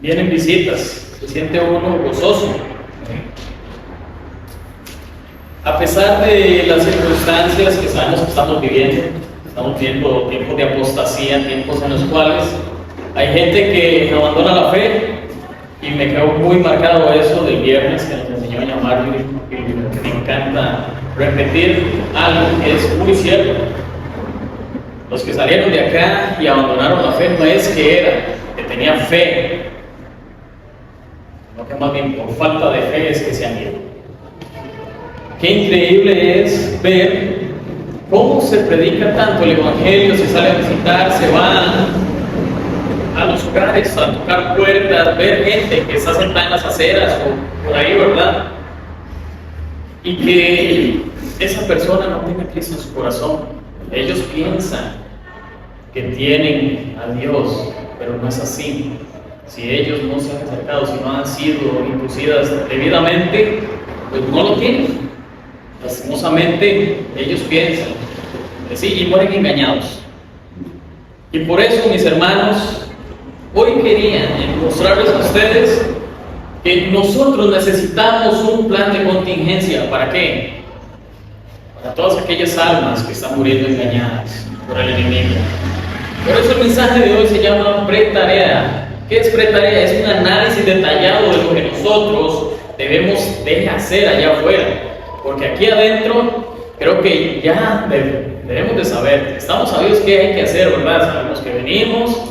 vienen visitas, se siente uno gozoso. A pesar de las circunstancias que sabemos que estamos viviendo tiempos de apostasía, tiempos en los cuales hay gente que abandona la fe, y me quedó muy marcado eso del viernes que nos enseñó doña Marjorie, que me encanta repetir algo que es muy cierto. Los que salieron de acá y abandonaron la fe no es que tenían fe, sino que más bien por falta de fe es que se han ido. Qué increíble es ver cómo se predica tanto el Evangelio, se sale a visitar, se va a los hogares a tocar puertas, ver gente que está sentada en las aceras o por ahí, ¿verdad? Y que esa persona no tenga Cristo en su corazón. Ellos piensan que tienen a Dios, pero no es así. Si ellos no se han acercado, si no han sido inducidas debidamente, pues no lo tienen. Lastimosamente, ellos piensan que sí y mueren engañados. Y por eso, mis hermanos, hoy quería mostrarles a ustedes que nosotros necesitamos un plan de contingencia. ¿Para qué? Para todas aquellas almas que están muriendo engañadas por el enemigo. Por eso el mensaje de hoy se llama pretarea. ¿Qué es pretarea? Es un análisis detallado de lo que nosotros debemos de hacer allá afuera. Porque aquí adentro creo que ya debemos de saber, estamos sabidos qué hay que hacer, ¿verdad? Sabemos que venimos,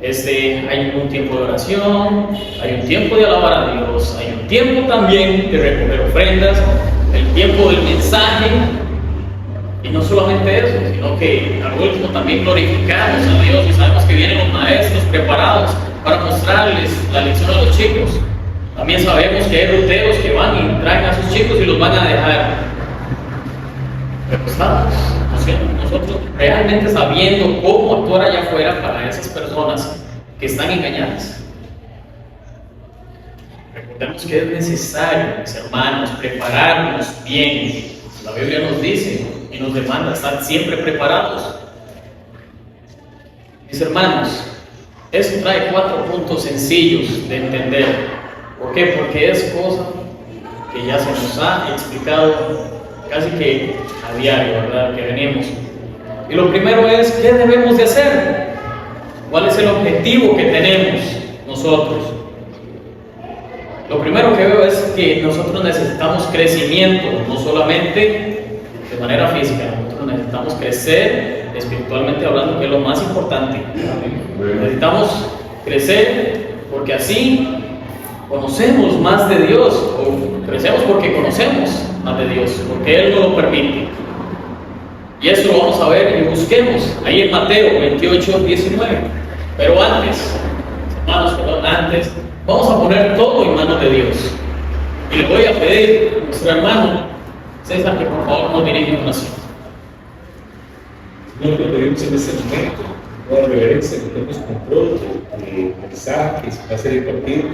hay un tiempo de oración, hay un tiempo de alabar a Dios, hay un tiempo también de recoger ofrendas, el tiempo del mensaje, y no solamente eso, sino que al último también glorificamos a Dios y sabemos que vienen los maestros preparados para mostrarles la lección a los chicos. También sabemos que hay ruteros que van y traen a sus chicos y los van a dejar. Pero estamos nosotros realmente sabiendo cómo actuar allá afuera para esas personas que están engañadas. Recordemos que es necesario, mis hermanos, prepararnos bien. La Biblia nos dice y nos demanda estar siempre preparados. Mis hermanos, esto trae 4 puntos sencillos de entender. ¿Por qué? Porque es cosa que ya se nos ha explicado casi que a diario, ¿verdad? Que venimos. Y lo primero es, ¿qué debemos de hacer? ¿Cuál es el objetivo que tenemos nosotros? Lo primero que veo es que nosotros necesitamos crecimiento, no solamente de manera física, nosotros necesitamos crecer espiritualmente hablando, que es lo más importante. Necesitamos crecer porque así conocemos más de Dios, o crecemos porque conocemos más de Dios, porque Él nos lo permite. Y eso lo vamos a ver y busquemos ahí en Mateo 28, 19. Pero antes, hermanos, antes, vamos a poner todo en manos de Dios. Y le voy a pedir a nuestro hermano César que por favor nos dirija en oración. Señor, te pedimos en este momento, toda reverencia, que tenemos control del mensaje que se va a ser impartido.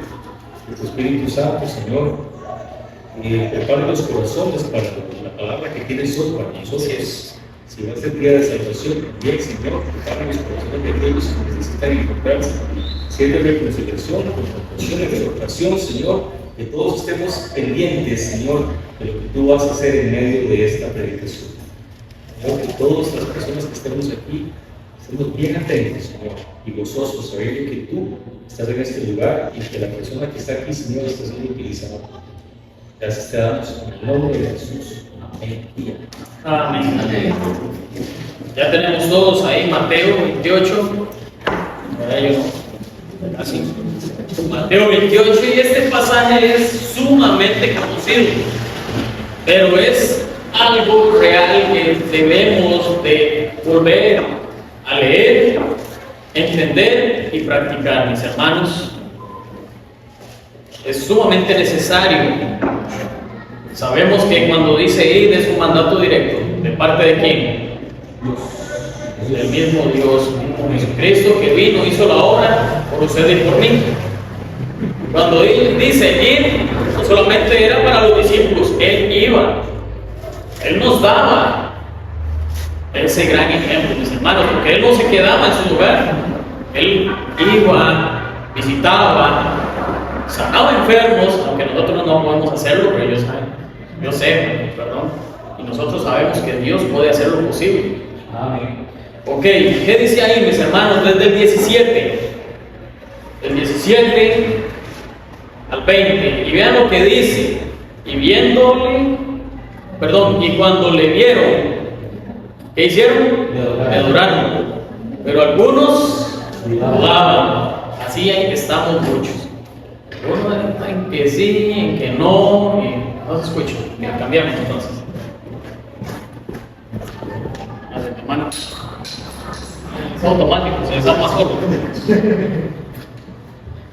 De tu Espíritu Santo, Señor, y prepara los corazones para la palabra que tienes hoy para nosotros. Si va a ser día de salvación, también, Señor, prepara los corazones de aquellos que necesitan encontrarse. Siente reconciliación, confrontación y restauración, Señor, que todos estemos pendientes, Señor, de lo que tú vas a hacer en medio de esta predicación. Señor, que todas las personas que estemos aquí estemos bien atentos, Señor, y gozosos, sabiendo que tú estás en este lugar y que la persona que está aquí, Señor, está siendo utilizada. Gracias te damos en el nombre de Jesús. Amén. Amén. Amén. Ya tenemos todos ahí Mateo 28. Así. Mateo 28, y este pasaje es sumamente conocido, pero es algo real que debemos de volver a leer, entender y practicar, mis hermanos. Es sumamente necesario. Sabemos que cuando dice ir es un mandato directo. ¿De parte de quién? Del mismo Dios, mismo Jesucristo, que vino, hizo la obra por ustedes y por mí. Cuando Él dice ir, no solamente era para los discípulos, Él iba, Él nos daba ese gran ejemplo, mis hermanos, porque Él no se quedaba en su lugar, Él iba visitaba, sanaba enfermos, aunque nosotros no podemos hacerlo, pero ellos saben. Yo sé, perdón. Y nosotros sabemos que Dios puede hacer lo posible. Amén. Ok, ¿qué dice ahí, mis hermanos? Desde el 17. Del 17 al 20. Y vean lo que dice. Y cuando le vieron, ¿qué hicieron? Le adoraron. Pero algunos dudaban. Así estamos muchos. Uno en que sí, en que no, y no se escucha. Bien, cambiamos entonces. Hermano, es automático, se les da más solo.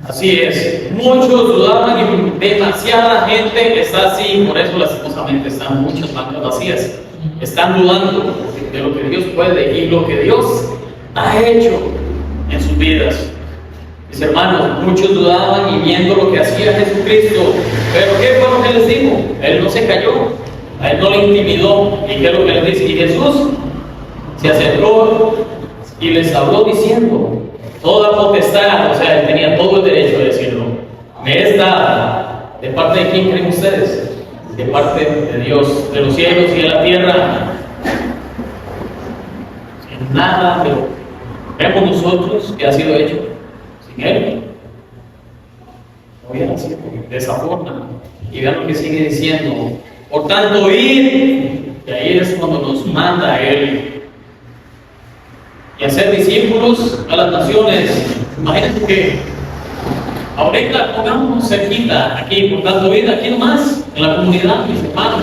Así es, muchos dudaban y demasiada gente está así, por eso lastimosamente están muchas bancas vacías. Están dudando de lo que Dios puede y lo que Dios ha hecho en sus vidas. Mis hermanos, muchos dudaban y viendo lo que hacía Jesucristo, pero ¿qué fue lo que les dijo? Él no se cayó, a él no le intimidó. ¿Y qué es lo que les dice? Y Jesús se acercó y les habló diciendo: toda potestad, o sea, él tenía todo el derecho de decirlo, me es dada. ¿De parte de quién creen ustedes? De parte de Dios, de los cielos y de la tierra. Sin nada, pero vemos nosotros que ha sido hecho sin Él. No hubiera sido de esa forma. Y vean lo que sigue diciendo: por tanto, id. Y ahí es cuando nos manda Él. Y hacer discípulos a las naciones. Imagínense que ahorita pongamos cerquita, aquí, por tanto, id, aquí nomás, en la comunidad, mis hermanos.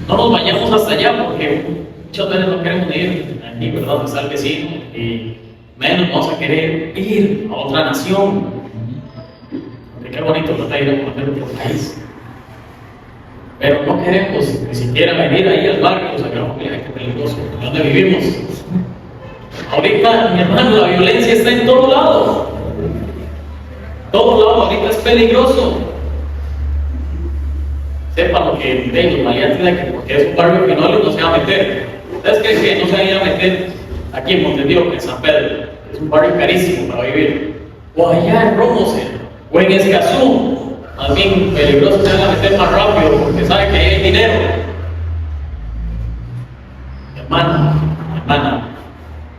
No nos vayamos hasta allá porque muchas veces no queremos ir aquí, ¿verdad? Donde está el vecino, y menos vamos a querer ir a otra nación. Porque qué bonito tratar de ir a conocer otro país. Pero no queremos ni siquiera venir ahí al barrio, o sea, qué peligroso, donde vivimos. Ahorita, mi hermano, la violencia está en todo lado. Todo lado ahorita es peligroso. Sepan lo que de los maleantes de que porque es un barrio que no se va a meter. ¿Ustedes creen que no se van a ir a meter aquí en Montevideo, en San Pedro? Es un barrio carísimo para vivir. O allá en Romoser, o en Escazú. Más bien peligroso se van a meter más rápido porque saben que ahí hay dinero. Hermana,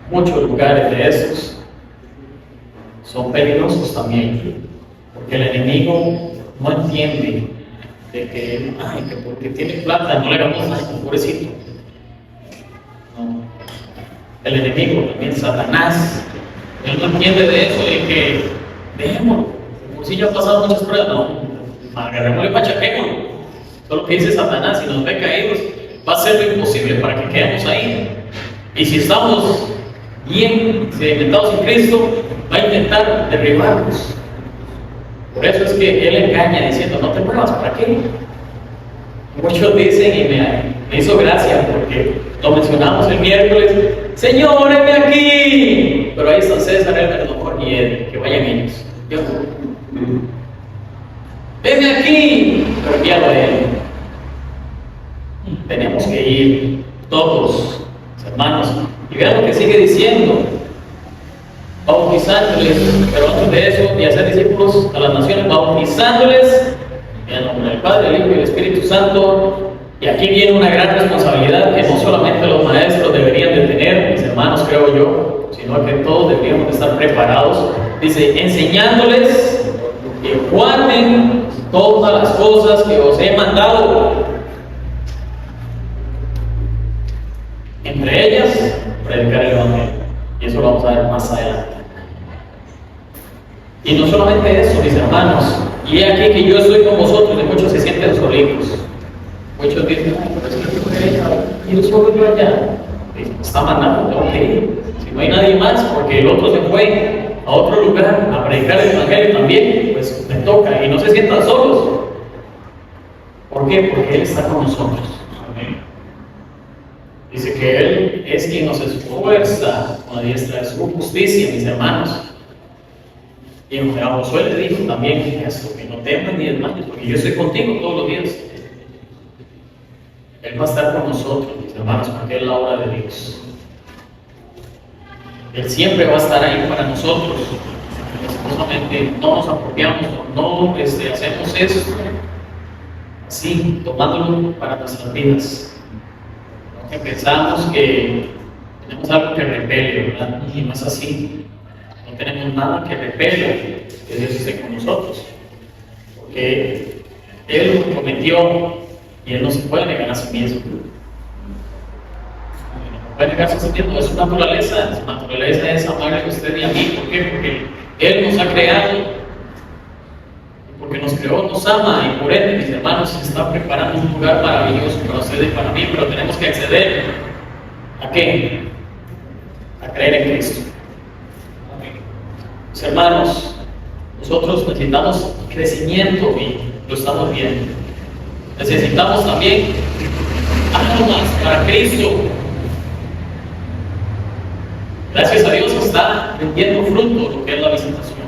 muchos lugares de esos son peligrosos también, porque el enemigo no entiende de que porque tiene plata no le hagamos nada, pobrecito. No. El enemigo también, Satanás, él no entiende de eso, de que dejémoslo, por si ya ha pasado muchas pruebas, no, agarrémosle y machaquémoslo. Eso es lo que dice Satanás: si nos ve caídos, va a ser lo imposible para que quedemos ahí. Y si estamos bien sedimentados en Cristo, va a intentar derribarnos. Por eso es que Él engaña diciendo: no te muevas, ¿para qué? Muchos dicen, y me hizo gracia porque lo mencionamos el miércoles: Señor, heme aquí. Pero ahí está César, el doctor y Ed, que vayan ellos. Heme aquí, pero envíalo a Él. Tenemos que ir todos, hermanos. Y vean lo que sigue diciendo: bautizándoles, pero antes de eso, y hacer discípulos a las naciones, bautizándoles en el nombre del Padre, el Hijo y el Espíritu Santo. Y aquí viene una gran responsabilidad que no solamente los maestros deberían de tener, mis hermanos, creo yo, sino que todos deberíamos de estar preparados. Dice: enseñándoles que guarden todas las cosas que os he mandado. Entre ellas, predicar el Evangelio. Y eso lo vamos a ver más adelante. Y no solamente eso, mis hermanos. Y he aquí que yo estoy con vosotros, y muchos se sienten solitos. Muchos dicen: pero es que yo voy a ir solo yo allá. Está mandando, tengo que ir. Si no hay nadie más, porque el otro se fue a otro lugar a predicar el Evangelio también, pues me toca. Y no se sientan solos. ¿Por qué? Porque Él está con nosotros. Dice que Él es quien nos esfuerza con la diestra de su justicia, mis hermanos. Y a Josué le dijo también esto: que no temas ni desmayes, porque yo estoy contigo todos los días. Él va a estar con nosotros, mis hermanos, porque es la obra de Dios. Él siempre va a estar ahí para nosotros. lastimosamente no nos apropiamos o no hacemos eso así, tomándolo para nuestras vidas. Que pensamos que tenemos algo que repele, ¿verdad? Y no es así. No tenemos nada que repele que Dios esté con nosotros. Porque Él lo prometió y Él no se puede negar a sí mismo. No puede negarse a sí mismo, es su naturaleza. Su naturaleza es amarle a usted y a mí. ¿Por qué? Porque Él nos ha creado. Porque nos creó, nos ama y por ende, mis hermanos, está preparando un lugar maravilloso para usted y para mí, pero tenemos que acceder. ¿A qué? A creer en Cristo. Mis hermanos, nosotros necesitamos crecimiento y lo estamos viendo. Necesitamos también almas para Cristo. Gracias a Dios está rindiendo fruto lo que es la visitación.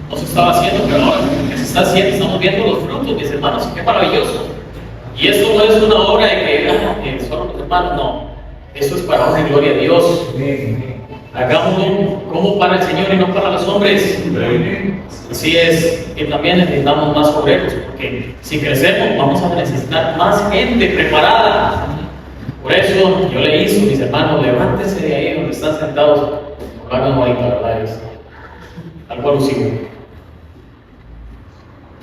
No se estaba haciendo, pero ahora que se está haciendo, estamos viendo los frutos, mis hermanos, qué maravilloso. Y esto no es una obra de que solo los hermanos, no. Eso es para honra y gloria a Dios. Hagámoslo como para el Señor y no para los hombres. Así es, que también necesitamos más obreros, porque si crecemos vamos a necesitar más gente preparada. Por eso yo le hizo, mis hermanos, levántense de ahí donde están sentados, no hagan ahorita, ¿verdad? Algo alusivo.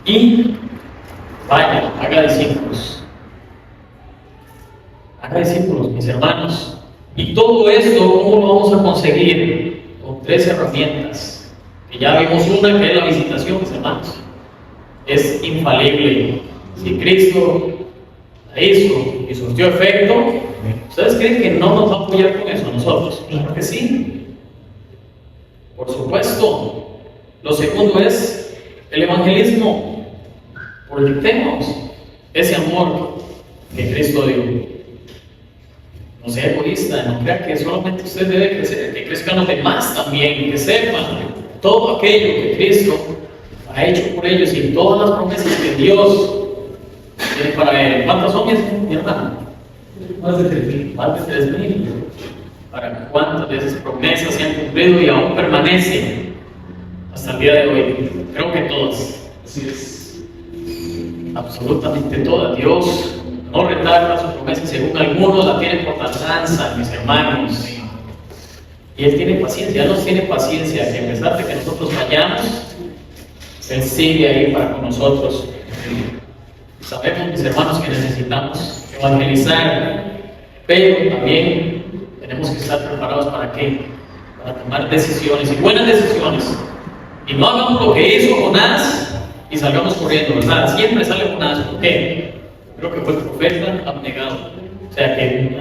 Y vaya, haga discípulos. Haga discípulos, mis hermanos. Y todo esto, ¿cómo lo vamos a conseguir? Con 3 herramientas. Que ya vimos una, que es la visitación, mis hermanos. Es infalible. Si Cristo la hizo y surtió efecto, ¿ustedes creen que no nos va a apoyar con eso a nosotros? Claro que sí. Por supuesto. Lo segundo es el evangelismo. Proyectemos ese amor que Cristo dio. No sea egoísta, no crea que solamente usted debe crecer, que crezcan los demás también, que sepan todo aquello que Cristo ha hecho por ellos y todas las promesas que Dios tiene para él. ¿Cuántas son, mi hermano? Más de 3,000. Más de 3,000. ¿Para cuántas de esas promesas se han cumplido y aún permanecen hasta el día de hoy? Creo que todas. Así es. Absolutamente todas. Dios no retarda su promesa, según algunos la tienen por tardanza, mis hermanos. Y Él tiene paciencia, Él nos tiene paciencia, que a pesar de que nosotros fallamos, Él sigue ahí para con nosotros. Sabemos, mis hermanos, que necesitamos evangelizar, pero también tenemos que estar preparados ¿para qué? Para tomar decisiones, y buenas decisiones. Y no hagamos lo que hizo Jonás y salgamos corriendo, ¿verdad? Siempre sale Jonás. ¿Por qué? Creo que fue el profeta abnegado. O sea que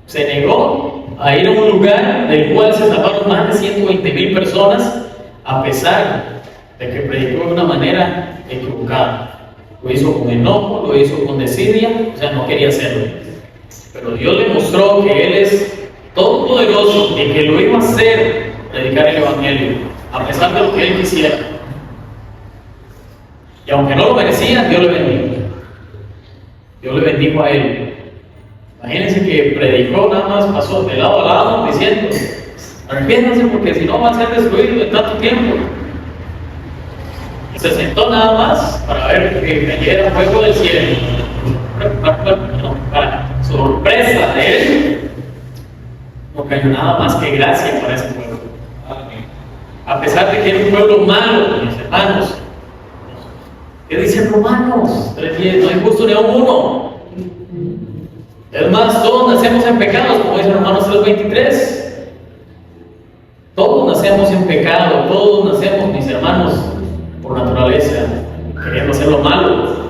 se negó a ir a un lugar del cual se salvaron más de 120,000 personas, a pesar de que predicó de una manera equivocada. Lo hizo con enojo, lo hizo con desidia, o sea, no quería hacerlo. Pero Dios le mostró que Él es todopoderoso y que lo iba a hacer, predicar el Evangelio, a pesar de lo que Él quisiera. Y aunque no lo merecía, Dios le bendijo. Dios le bendijo a él. Imagínense que predicó, nada más pasó de lado a lado diciendo: arrepiéntanse porque si no van a ser destruidos en tanto tiempo. Se sentó nada más para ver que cayera fuego del cielo. Para sorpresa de él, no cayó nada más que gracia para ese pueblo. A pesar de que era un pueblo malo, mis hermanos. ¿Qué dicen Romanos 3:10? No hay justo ni a uno. Es más, todos nacemos en pecados, como dice Romanos 3:23. Todos nacemos en pecado, todos nacemos, mis hermanos, por naturaleza, queriendo hacer lo malo.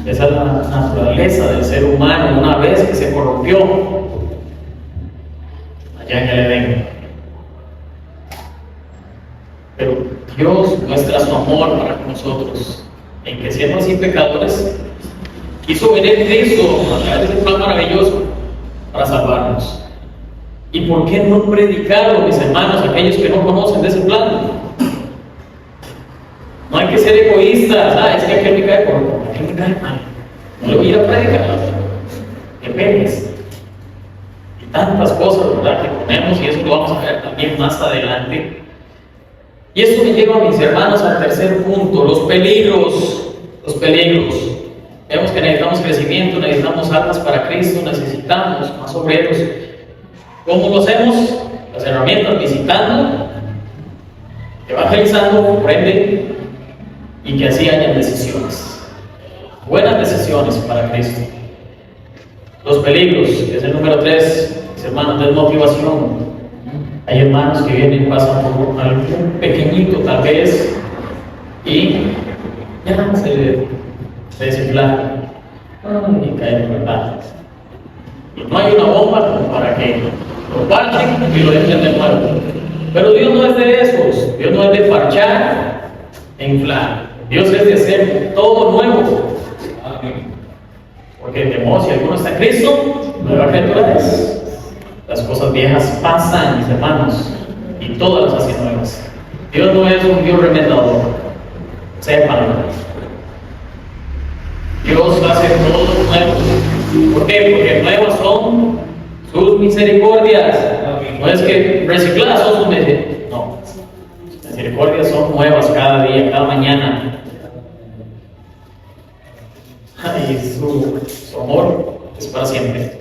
Esa es la naturaleza del ser humano una vez que se corrompió allá en el Edén. Pero Dios muestra su amor para nosotros, en que siendo así pecadores, quiso venir Cristo a través de ese plan maravilloso para salvarnos. ¿Y por qué no predicarlo, mis hermanos, aquellos que no conocen de ese plan? No hay que ser egoístas. Es que aquel me cae por aquel me cae mal. No le voy a ir a predicar. Que pegues. Y tantas cosas, ¿verdad?, que ponemos, y eso lo vamos a ver también más adelante. Y esto me lleva, mis hermanos, al tercer punto, los peligros. Los peligros. Vemos que necesitamos crecimiento, necesitamos almas para Cristo, necesitamos más obreros. ¿Cómo lo hacemos? Las herramientas: visitando, evangelizando, comprende, y que así hayan decisiones. Buenas decisiones para Cristo. Los peligros, que es el número 3, mis hermanos, desmotivación. Hay hermanos que vienen, pasan por algún pequeñito tal vez, y ya se desinflan y caen, ¿verdad? Y no hay una bomba como para que lo parchen y lo dejen de nuevo. Pero Dios no es de esos. Dios no es de parchar e inflar. Dios es de hacer todo nuevo. Porque de modo, si alguno está en Cristo, nueva criatura es. Las cosas viejas pasan, mis hermanos, y todas las hacen nuevas. Dios no es un Dios remendador. Sépanlo. Dios hace todo nuevo. ¿Por qué? Porque nuevas son sus misericordias. No es que recicladas son sus misericordias. No. Sus misericordias son nuevas cada día, cada mañana. Y su amor es para siempre.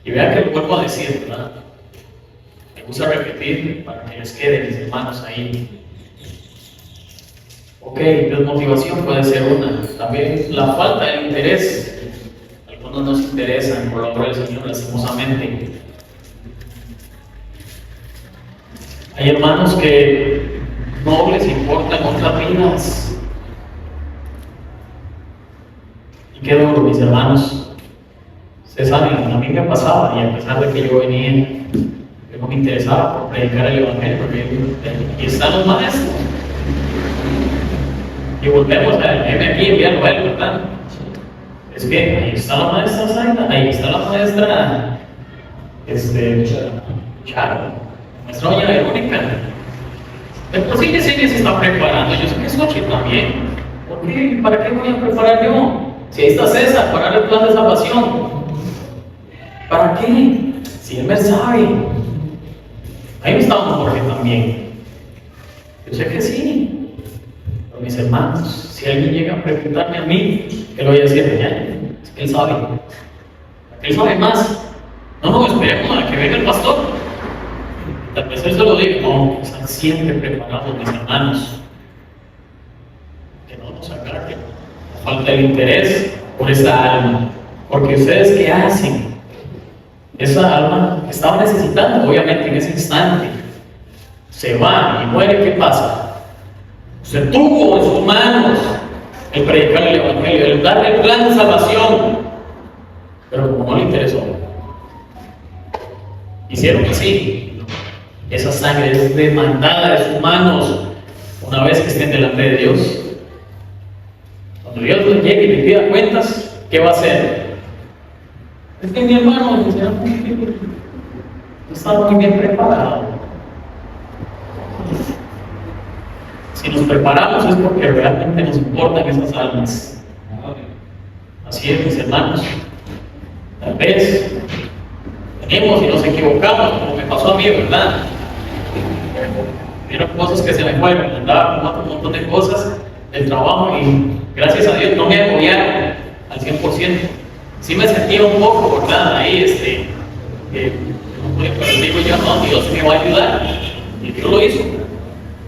Y vean que lo vuelvo a decir, ¿verdad? Me gusta repetir para que les quede, mis hermanos, ahí. Ok, desmotivación puede ser una. También la falta de interés. Algunos no se interesan por la obra del Señor, lastimosamente. Hay hermanos que no les importan otras vidas. Y qué duro, mis hermanos. Ustedes saben, a mí me pasaba, y a pesar de que yo venía, yo no me interesaba por predicar el Evangelio, porque aquí están los maestros. Y volvemos a verme aquí, enviarlo a él, ¿verdad? Es que ahí está la maestra Zaida, ahí está la maestra Charo, nuestra doña Verónica. De por sí que se está preparando, yo sé que Xochitl también. ¿Por qué? ¿Para qué voy a preparar yo? Si ahí está César, para darle el plan de salvación. ¿Para qué? Si él me sabe. Ahí está Jorge también. Yo sé que sí. Pero mis hermanos, si alguien llega a preguntarme a mí, que lo voy a decir, ya, es que él sabe. Él sabe más. No, esperemos a que venga el pastor. Tal vez él se lo diga. No, están siempre preparados, mis hermanos. Que no nos agarren. Falta el interés por esa alma. Porque ustedes, ¿qué hacen? Esa alma estaba necesitando, obviamente, en ese instante. Se va y muere, ¿qué pasa? Usted tuvo en sus manos el predicar el Evangelio, el darle el plan de salvación, pero como no le interesó, hicieron que sí. Esa sangre es demandada de sus manos una vez que estén delante de Dios. Cuando Dios les llegue y le pida cuentas, ¿qué va a hacer? Es que mi hermano no estaba muy bien preparado. Si nos preparamos es porque realmente nos importan esas almas. Así es, mis hermanos. Tal vez tenemos y nos equivocamos, como me pasó a mí, ¿verdad? Vieron cosas que se me fueron, andaba con un montón de cosas del trabajo y gracias a Dios no me apoyaron al 100%. Sí me sentía un poco, ¿verdad? Ahí, no podía, pero digo yo, no, Dios me va a ayudar. Y Dios lo hizo.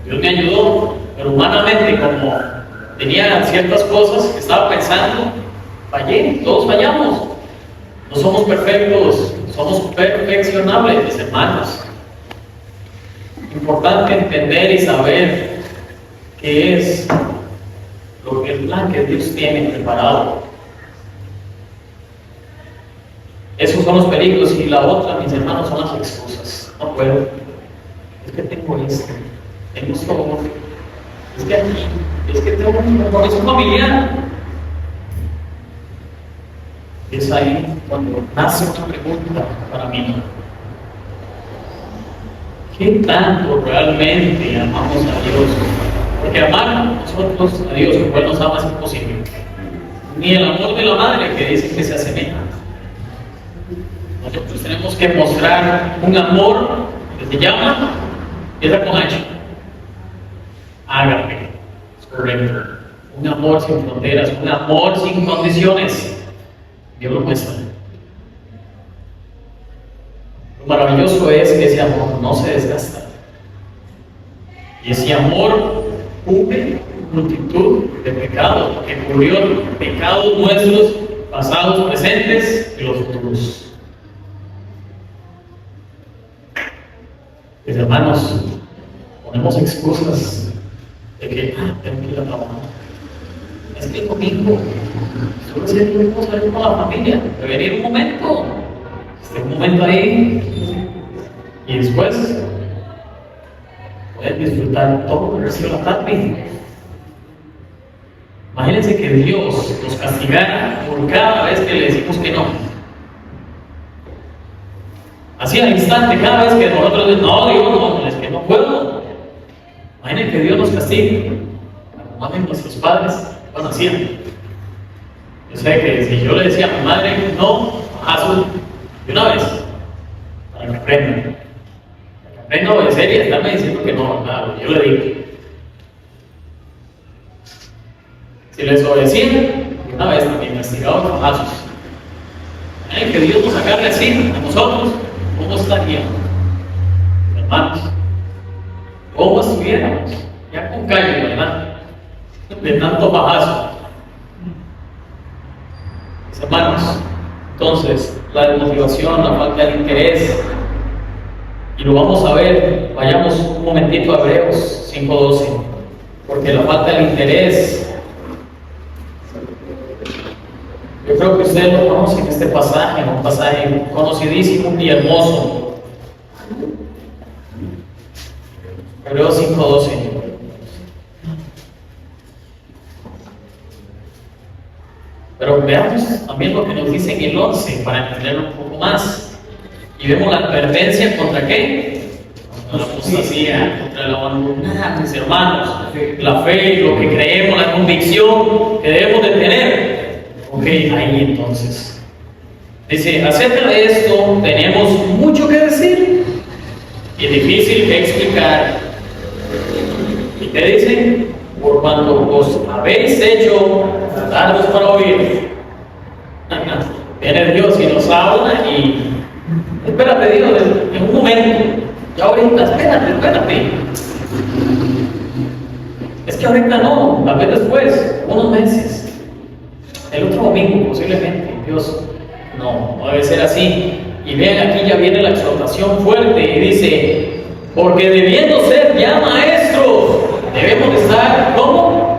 Dios me ayudó, pero humanamente, como tenía ciertas cosas que estaba pensando, fallé, todos fallamos. No somos perfectos, somos perfeccionables, mis hermanos. Importante entender y saber qué es lo que el plan que Dios tiene preparado. Esos son los peligros, y la otra, mis hermanos, son las excusas. No puedo. Es que tengo esto, tengo esto, es que aquí, es que tengo un compromiso familiar. Es ahí cuando nace una pregunta para mí. ¿Qué tanto realmente amamos a Dios? Porque amar nosotros a Dios, como Él nos ama, es imposible. Ni el amor de la madre que dice que se asemeja. Nosotros tenemos que mostrar un amor que se llama, empieza con H, forever. Un amor sin fronteras, un amor sin condiciones. Dios lo muestra. Lo maravilloso es que ese amor no se desgasta. Y ese amor cubre multitud de pecados, que cubrió pecados nuestros, pasados, presentes y los futuros. Mis hermanos, ponemos excusas de que tengo que ir a trabajar. Es que el domingo solo es el domingo salir con la familia, debe venir un momento, un momento ahí, y después pueden disfrutar todo el resto de la tarde. Imagínense que Dios nos castigara por cada vez que le decimos que no. Así al instante, cada vez que nosotros decimos, no, Dios, no, es que no puedo. Imagínense que Dios nos castigue, como hacen nuestros padres cuando hacían. Yo sé que si yo le decía a mi madre, no, hazlo de una vez, para que aprendan. Aprenda a obedecer y a estarme diciendo que no, nada, yo le digo. Si les obedecían, una vez también castigados con lazos. Que Dios nos agarre así a nosotros, ¿cómo estaríamos, hermanos? ¿Cómo estuviéramos? Ya con calle, ¿verdad? De tanto bajazo. Mis hermanos, entonces, la desmotivación, la falta de interés, y lo vamos a ver, vayamos un momentito a Hebreos 5:12, porque la falta de interés, yo creo que ustedes lo conocen, este pasaje, un pasaje conocidísimo y hermoso. Hebreos 5:12. Pero veamos también lo que nos dice en el 11 para entenderlo un poco más. Y vemos la advertencia contra qué? Contra la apostasía, contra el abandonar, mis hermanos, la fe, lo que creemos, la convicción que debemos de tener. Ok, ahí entonces. Dice, acerca de esto tenemos mucho que decir y difícil que explicar. ¿Y qué dice? Por cuanto os habéis hecho tardos para oír. Viene Dios y nos habla y espérate, Dios, en un momento, ya ahorita, espérate. Es que ahorita no, tal vez después, unos meses, el otro domingo posiblemente. Dios, no debe ser así. Y vean, aquí ya viene la exhortación fuerte y dice, porque debiendo ser ya maestros, debemos de estar, ¿cómo?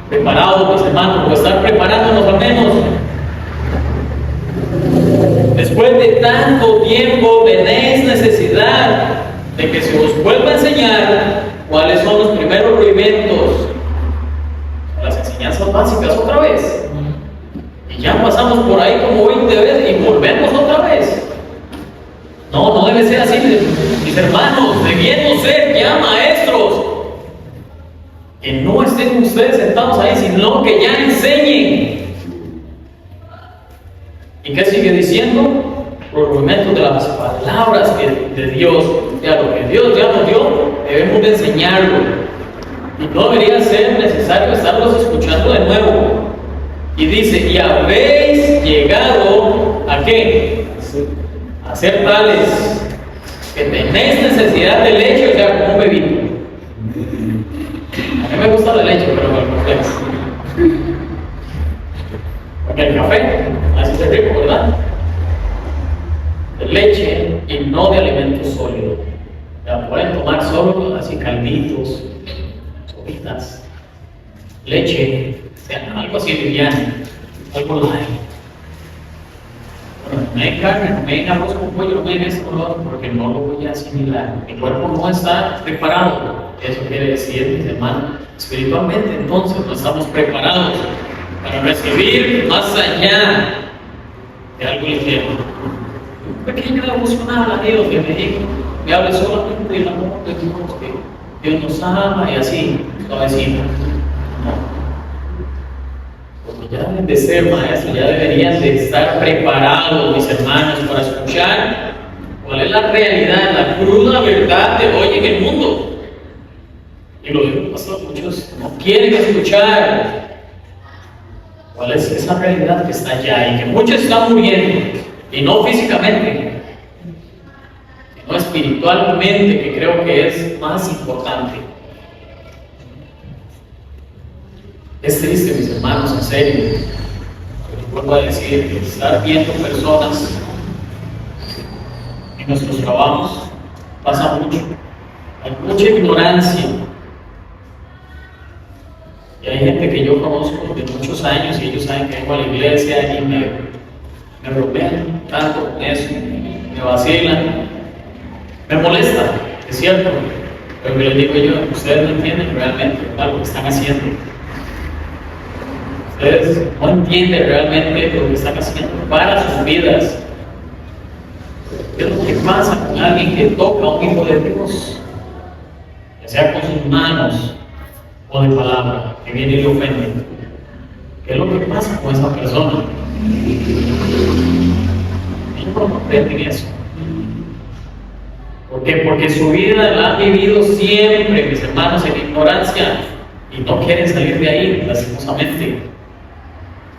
Preparados, mis hermanos, o estar preparándonos al menos. Después de tanto tiempo tenéis necesidad de que se os vuelva a enseñar cuáles son los primeros rudimentos, las enseñanzas básicas otra vez. Y ya pasamos por ahí como 20 veces y volvemos otra vez. No debe ser así, mis hermanos, debiendo ser ya maestros. Que no estén ustedes sentados ahí, sino que ya enseñen. ¿Y qué sigue diciendo? Los rudimentos de las palabras de Dios, ya lo que Dios ya nos dio, debemos de enseñarlo. Y no debería ser necesario estarlos escuchando de nuevo. Y dice, y habéis llegado ¿a qué? A ser tales que tenéis necesidad de leche, o sea, como un bebito. A mí me gusta la leche, pero con el complex. Porque el café, así es rico, ¿verdad? De leche y no de alimento sólido. Ya pueden tomar solo así calditos, sopitas, leche, o sea, algo así liviano, algo light. Bueno, no me den carne, no me den arroz con pollo, no me den esto, no, porque no lo voy a asimilar. Mi cuerpo no está preparado. Eso quiere decir, mis hermanos, espiritualmente entonces no estamos preparados para recibir más allá de algo ligero. Un pequeño devocional a Dios que me diga, me hable solamente del amor de Dios, que Dios nos ama y así, suavecito. No. Porque ya deben de ser maestros, ya deberían de estar preparados, mis hermanos, para escuchar cuál es la realidad, la cruda verdad de hoy en el mundo. Y lo digo, pastor, muchos no quieren escuchar cuál es esa realidad que está allá y que muchos están muriendo, y no físicamente, sino espiritualmente, que creo que es más importante. Es triste, mis hermanos, en serio. Vuelvo a decir que estar viendo personas en nuestros trabajos pasa mucho. Hay mucha ignorancia. Y hay gente que yo conozco de muchos años y ellos saben que vengo a la iglesia y me bromean tanto con eso, me vacilan, me molesta, es cierto. Pero les digo yo, ustedes no entienden realmente lo que están haciendo. Ustedes no entienden realmente lo que están haciendo para sus vidas. ¿Qué es lo que pasa con alguien que toca a un hijo de Dios? Ya sea con sus manos o de palabra, que viene y le ofende. ¿Qué es lo que pasa con esa persona? Ellos no comprenden eso. ¿Por qué? Porque su vida la han vivido siempre, mis hermanos, en ignorancia y no quieren salir de ahí, lastimosamente.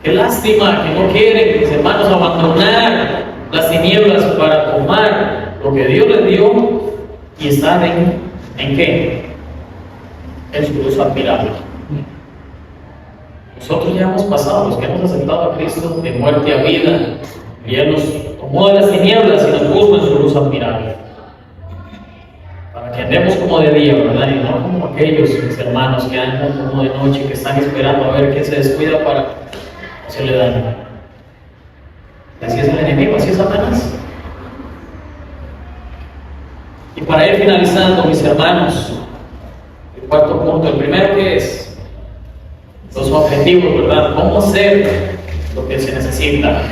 Qué lástima que no quieren, mis hermanos, abandonar las tinieblas para tomar lo que Dios les dio y estar ¿en qué? En su luz admirable. Nosotros ya hemos pasado, los que hemos aceptado a Cristo, de muerte a vida, y Él nos tomó de las tinieblas y nos puso en su luz admirable. Para que andemos como de día, ¿verdad? Y no como aquellos, mis hermanos, que andan como de noche, que están esperando a ver quién se descuida para hacerle daño. Así es el enemigo, así es Satanás. Y para ir finalizando, mis hermanos, el cuarto punto, el primero que es los objetivos, ¿verdad? ¿Cómo hacer lo que se necesita?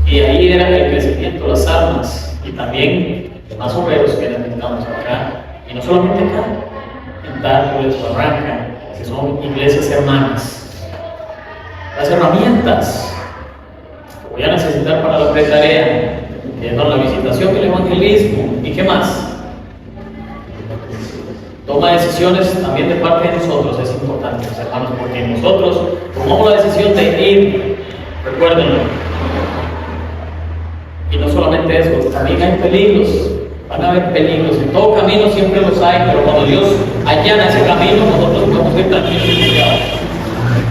Y ahí era el crecimiento, las armas y también los más obreros que necesitamos acá, y no solamente acá, en Tárcoles, Barranca, que son iglesias hermanas. Las herramientas que voy a necesitar para la pretarea, que son la visitación, el evangelismo, ¿y qué más? Toma decisiones también de parte de nosotros, es importante, mis hermanos, porque nosotros tomamos la decisión de ir, recuérdenlo. Y no solamente eso, también hay peligros, van a haber peligros, en todo camino siempre los hay, pero cuando Dios allana ese camino, nosotros podemos ir tranquilos.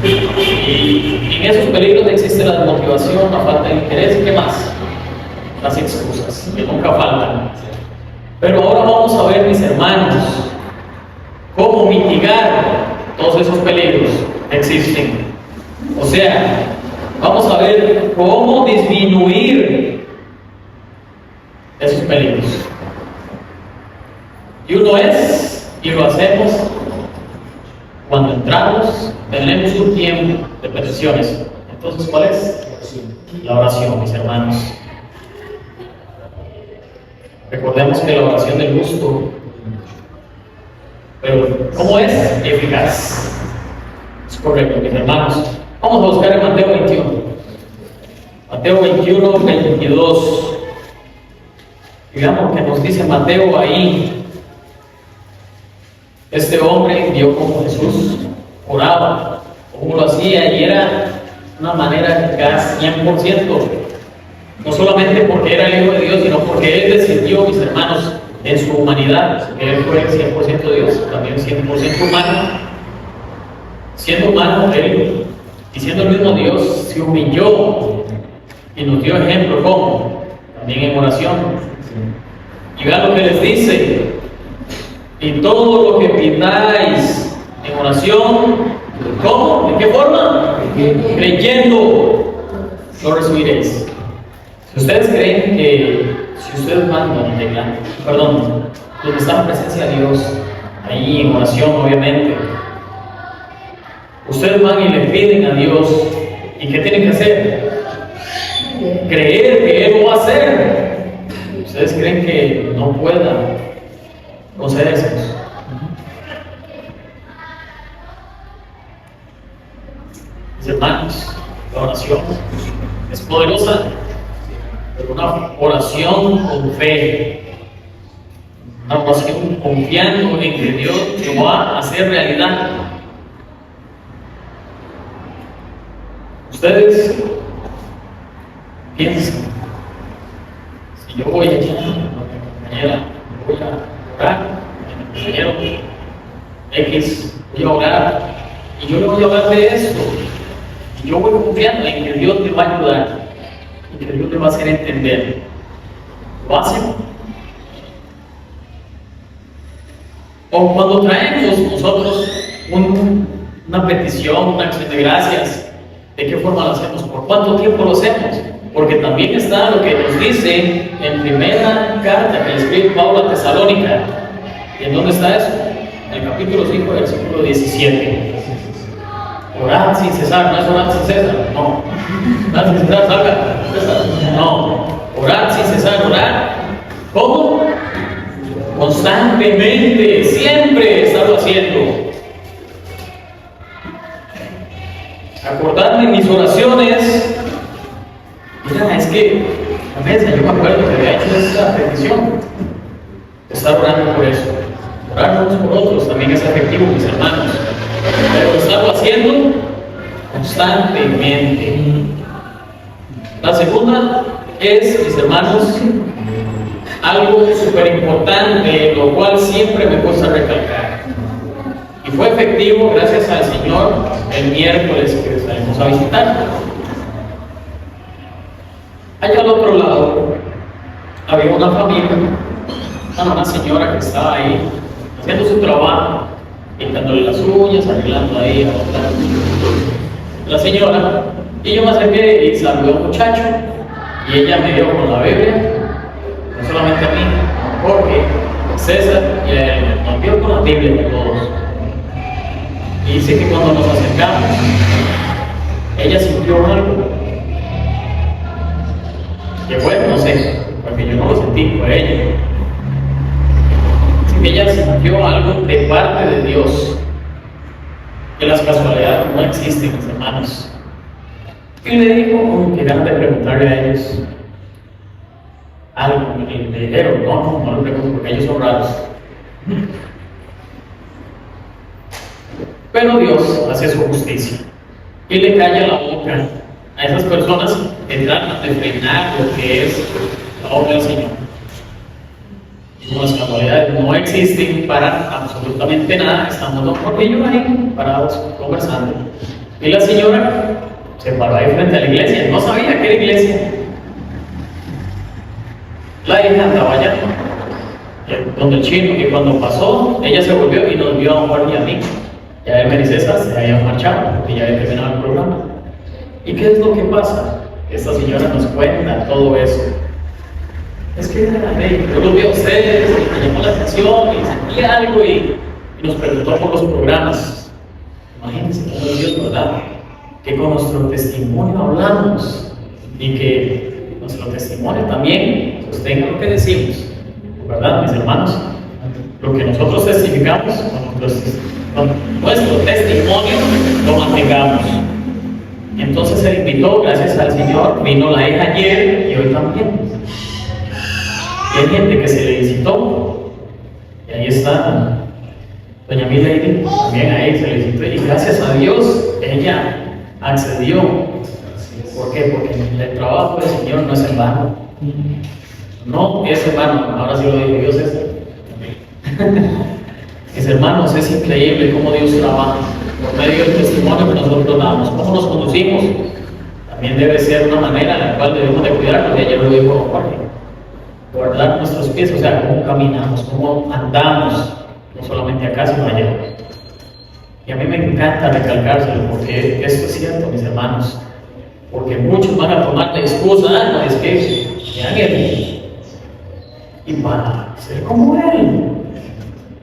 Y en esos peligros existe la desmotivación, la falta de interés, ¿y qué más? Las excusas, que nunca faltan. Pero ahora vamos a ver, mis hermanos, cómo mitigar todos esos peligros que existen. O sea, vamos a ver cómo disminuir esos peligros. Y uno es, y lo hacemos cuando entramos, tenemos un tiempo de peticiones. Entonces, ¿cuál es? La oración, mis hermanos. Recordemos que la oración del justo, pero ¿cómo es? Eficaz. Es correcto, mis hermanos. Vamos a buscar en Mateo 21. Mateo 21, 22. Digamos que nos dice Mateo ahí. Este hombre vio cómo Jesús oraba, cómo lo hacía, y era una manera eficaz 100%. No solamente porque era el Hijo de Dios, sino porque Él decidió, mis hermanos, en su humanidad, que Él fue 100% Dios, también 100% humano. Siendo humano, Él, y siendo el mismo Dios, se humilló y nos dio ejemplo, ¿cómo? También en oración. Y vean lo que les dice: y todo lo que pidáis en oración, ¿cómo? ¿De qué forma? Creyendo, lo recibiréis. Si ustedes creen que si ustedes van donde está en presencia de Dios, ahí en oración, obviamente, ustedes van y le piden a Dios, ¿y qué tienen que hacer? Creer que Él lo va a hacer. ¿Ustedes creen que no pueda concedérselos? Mis hermanos, la oración es poderosa, pero una oración con fe. una oración confiando en que Dios lo va a hacer realidad. Ustedes piensen, si yo voy allá, compañera, voy a orar, mi compañero X, voy a orar, y yo le voy a hablar de esto, y yo voy confiando en que Dios te va a ayudar, y que Dios te va a hacer entender. ¿Lo hacen? O cuando traemos nosotros una petición, una acción de gracias, ¿de qué forma lo hacemos? ¿Por cuánto tiempo lo hacemos? Porque también está lo que nos dice en primera carta que le escribe Pablo a Tesalónica. ¿Y en dónde está eso? En el capítulo 5, versículo 17. Orad sin cesar, no es orar sin cesar, no. Orar sin cesar, salga. No. Orad sin cesar, orar. ¿Cómo? Constantemente, siempre estarlo haciendo. Acordarme en mis oraciones. Mira, es que a veces yo me acuerdo que había hecho esta petición. Estar orando por eso. Orar unos por otros también es efectivo, mis hermanos. Pero estarlo haciendo constantemente. La segunda es, mis hermanos, algo súper importante, lo cual siempre me gusta recalcar. Y fue efectivo gracias al Señor el miércoles que salimos a visitar. Allá al otro lado había una familia, una señora que estaba ahí haciendo su trabajo, pintándole las uñas, arreglando ahí a otra. La señora, y yo me acerqué y saludé a un muchacho, y ella me dio con la Biblia, no solamente a mí, a Jorge, a César, y a él, nos dio con la Biblia de todos. Y dice que cuando nos acercamos, ella sintió algo. Que bueno, no sé, porque yo no lo sentí, fue ella. Dice que ella sintió algo de parte de Dios. Que las casualidades no existen, mis hermanos. Y le dijo, que ganas de preguntarle a ellos algo. Y le dijeron, no lo pregunto porque ellos son raros. Pero Dios hace su justicia y le calla la boca a esas personas que tratan de frenar lo que es la obra del Señor. Las casualidades no existen para absolutamente nada. Estamos dos morrillos ahí parados conversando. Y la señora se paró ahí frente a la iglesia. No sabía que era iglesia. La hija andaba allá donde el chino, y cuando pasó, ella se volvió y nos vio a Juan y a mí. Ya él me dice, se habían marchado porque ya había terminado el programa. ¿Y qué es lo que pasa? Esta señora nos cuenta todo eso. Es que yo los vi a ustedes, y me llamó la atención y sentí algo y nos preguntó por los programas. Imagínense cómo es Dios, ¿verdad? Que con nuestro testimonio hablamos y que nuestro testimonio también sostenga lo que decimos, ¿verdad, mis hermanos? Lo que nosotros testificamos con nuestro testimonio lo mantengamos. Entonces él invitó, gracias al Señor, vino la hija ayer y hoy también. Y hay gente que se le visitó, y ahí está doña Milady, también ahí se le visitó, y gracias a Dios ella accedió. ¿Por qué? Porque el trabajo del Señor no es en vano. No es en vano, ahora sí lo digo, Dios es. Mis hermanos, es increíble cómo Dios trabaja por medio del testimonio que nosotros damos, cómo nos conducimos. También debe ser una manera en la cual debemos de cuidarnos, y ayer lo dijo Jorge, guardar nuestros pies, o sea, cómo caminamos, cómo andamos, no solamente acá, sino allá. Y a mí me encanta recalcárselo, porque esto es cierto, mis hermanos, porque muchos van a tomar la excusa, no, es que vean él, y para ser como él.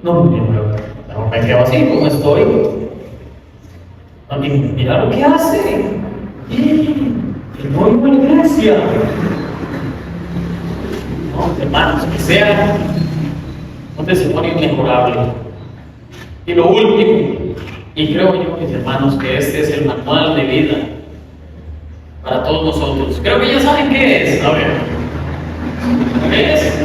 No, me quedo así como estoy. Mira lo que hace. Y no iba a la iglesia. No, hermanos, que sea un testimonio inmejorable. Y lo último, y creo yo, mis hermanos, que este es el manual de vida para todos nosotros. Creo que ya saben qué es. A ver, ¿qué es?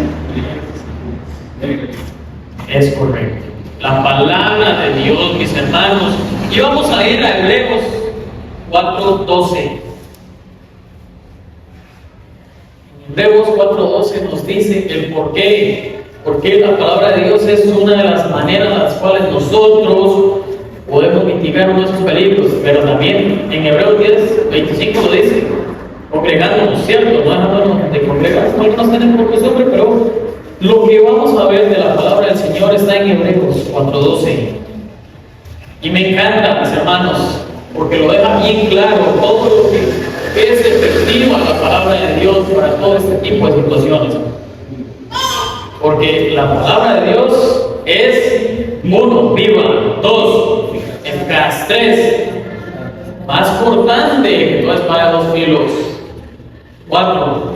es correcto. La palabra de Dios, mis hermanos. Y vamos a ir a Hebreos 4:12. Hebreos 4:12 nos dice el por qué. Porque la palabra de Dios es una de las maneras en las cuales nosotros podemos mitigar nuestros peligros. Pero también en Hebreos 10:25 lo dice: congregándonos, ¿cierto? No dejándonos de congregar, algunos tienen por costumbre, pero lo que vamos a ver de la palabra del Señor está en Hebreos 4:12. Y me encanta, mis hermanos, porque lo deja bien claro todo lo que es efectivo a la palabra de Dios para todo este tipo de situaciones. Porque la palabra de Dios es, 1, viva; 2, eficaz; 3, más cortante que toda espada de 2 filos; 4,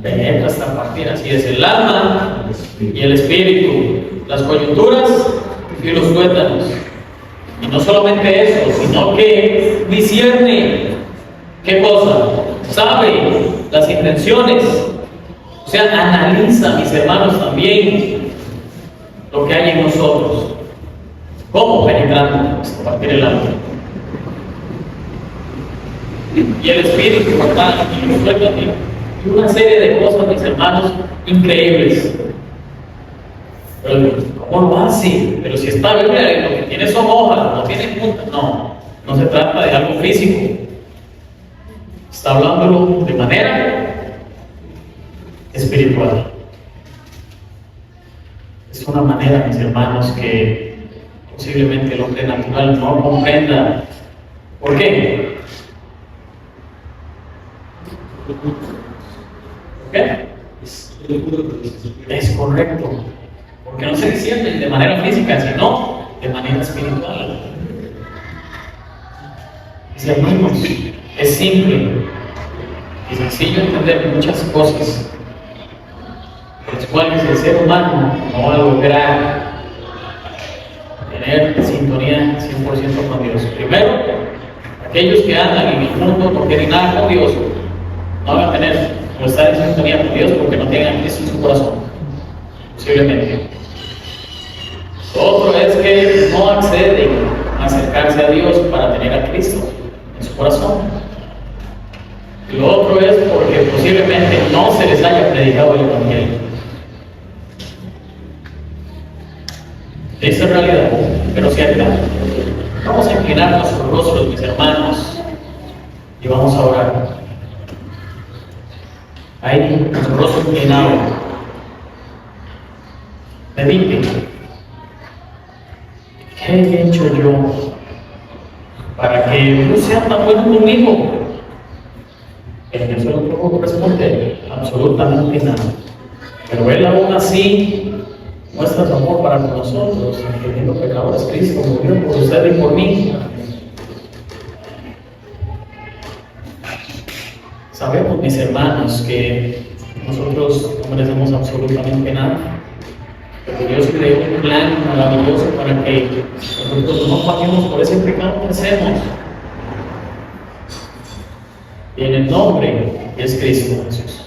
penetra hasta partir, así es, el alma y el espíritu, las coyunturas y los tuétanos. Y no solamente eso, sino que discierne, ¿qué cosa? Sabe las intenciones. O sea, analiza, mis hermanos, también lo que hay en nosotros. ¿Cómo? Penetrando hasta partir el alma. Y el espíritu, ¿verdad? Y una serie de cosas, mis hermanos, increíbles. Pero, ¿cómo lo hace? Pero si está Biblia, lo que tiene son hojas, no tiene puntas. No se trata de algo físico. Está hablándolo de manera espiritual. Es una manera, mis hermanos, que posiblemente el hombre natural no comprenda. ¿Por qué? ¿Qué? Es correcto. Porque no se sienten de manera física, sino de manera espiritual. Mis hermanos, es simple y sencillo entender muchas cosas, por las cuales el ser humano no va a lograr tener sintonía 100% con Dios. Primero, aquellos que andan en el mundo no quieren nada con Dios, no van a tener o estar en sintonía con Dios porque no tienen a Cristo en su corazón, posiblemente. Lo otro es que no acceden a acercarse a Dios para tener a Cristo en su corazón. Y lo otro es porque posiblemente no se les haya predicado el Evangelio. Esa es realidad, pero cierta. Vamos a inclinar nuestros rostros, mis hermanos, y vamos a orar. Ahí, nuestro rostro inclinado. Medite. ¿Qué he hecho yo para que Dios sea tan bueno conmigo? El que solo puedo responder absolutamente nada. Pero Él aún así muestra su amor para con nosotros, entendiendo pecadores. Cristo murió por usted y por mí. Sabemos, mis hermanos, que nosotros no merecemos absolutamente nada. Pero Dios creó un plan maravilloso para que nosotros no paguemos por ese pecado que hacemos. Y en el nombre que es Cristo Jesús.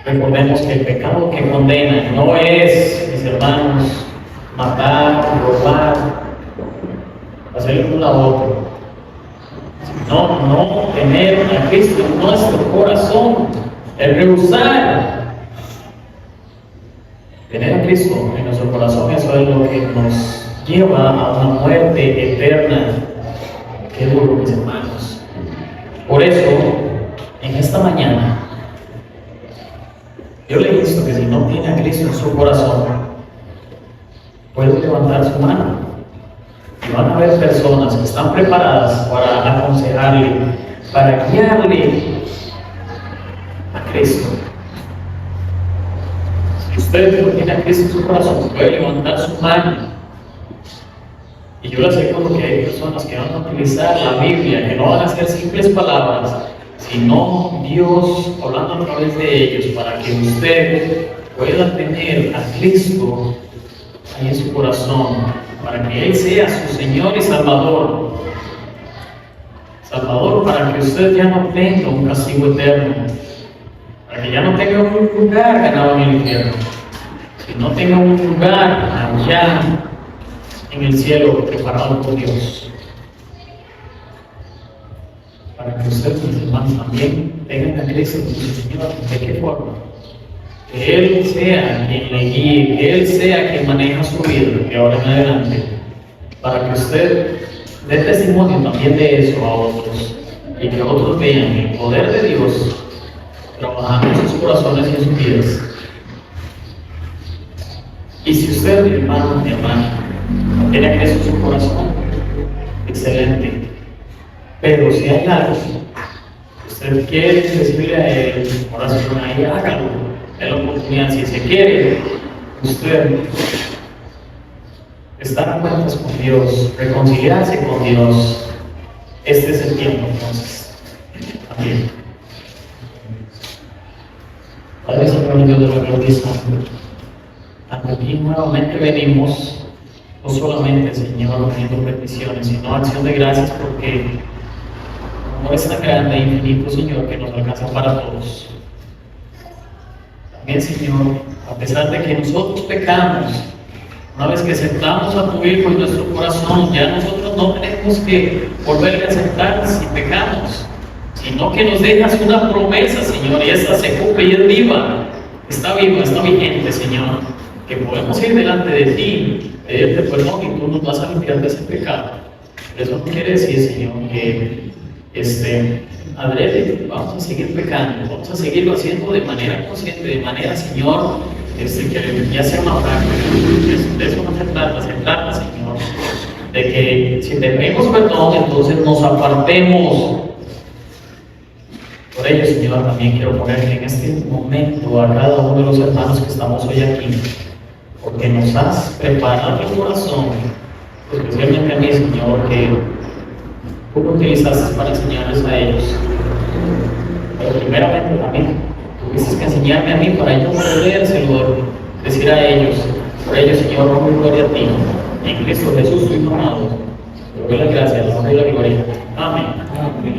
Recordemos que el pecado que condena no es, mis hermanos, matar, robar, hacer un a otro. No tener a Cristo en nuestro corazón, el rehusar tener a Cristo en nuestro corazón. Eso es lo que nos lleva a una muerte eterna. Qué duro, mis hermanos. Por eso, en esta mañana, yo le he visto que si no tiene a Cristo en su corazón, puede levantar su mano. Y van a haber personas que están preparadas para aconsejarle, para guiarle a Cristo. Si usted no tiene a Cristo en su corazón, puede levantar su mano. Y yo le aseguro que hay personas que van a utilizar la Biblia, que no van a ser simples palabras, sino Dios hablando a través de ellos, para que usted pueda tener a Cristo ahí en su corazón, para que Él sea su Señor y Salvador. Salvador, para que usted ya no tenga un castigo eterno, para para que ya no tenga un lugar ganado en el infierno, sino tenga un lugar allá en el cielo preparado por Dios. Para que ustedes, mis hermanos, también tengan a Cristo como su Señor. ¿De qué forma? Que Él sea quien le guíe, que Él sea quien maneja su vida de ahora en adelante, para que usted dé testimonio también de eso a otros y que otros vean el poder de Dios trabajando en sus corazones y en sus vidas. Y si usted, mi hermano, mi hermana, tiene a Cristo en su corazón, excelente. Pero si hay algo que usted quiere decirle a Él, oración ahí, hágalo. Es la oportunidad. Si se quiere usted estar a cuentas con Dios, reconciliarse con Dios, este es el tiempo entonces. Amén. Padre Señor, Dios de la gloria y santo, aquí nuevamente venimos, no solamente, Señor, pidiendo peticiones, sino acción de gracias, porque tu amor es tan grande e infinito, Señor, que nos alcanza para todos. También, Señor, a pesar de que nosotros pecamos, una vez que aceptamos a tu Hijo en nuestro corazón, ya nosotros no tenemos que volver a aceptar si pecamos, sino que nos dejas una promesa, Señor, y esta se cumple y es viva, está vigente, Señor, que podemos ir delante de ti, pedirte perdón y tú nos vas a limpiar de ese pecado. Pero eso no quiere decir, Señor, que adrede, vamos a seguir pecando, vamos a seguirlo haciendo de manera consciente, de manera, Señor, que ya sea una práctica. De eso no se trata, Señor, de que si te pedimos perdón, entonces nos apartemos. Por ello, Señor, también quiero ponerle en este momento a cada uno de los hermanos que estamos hoy aquí, porque nos has preparado el corazón, especialmente a mí, Señor, que tú lo utilizaste para enseñarles a ellos. Pero primeramente a mí, tuviste que enseñarme a mí para yo podérselo decir a ellos. Por ello, Señor, honor y gloria a ti. En Cristo Jesús, tu Hijo amado. Te doy la gracia, la honra y la gloria. Amén.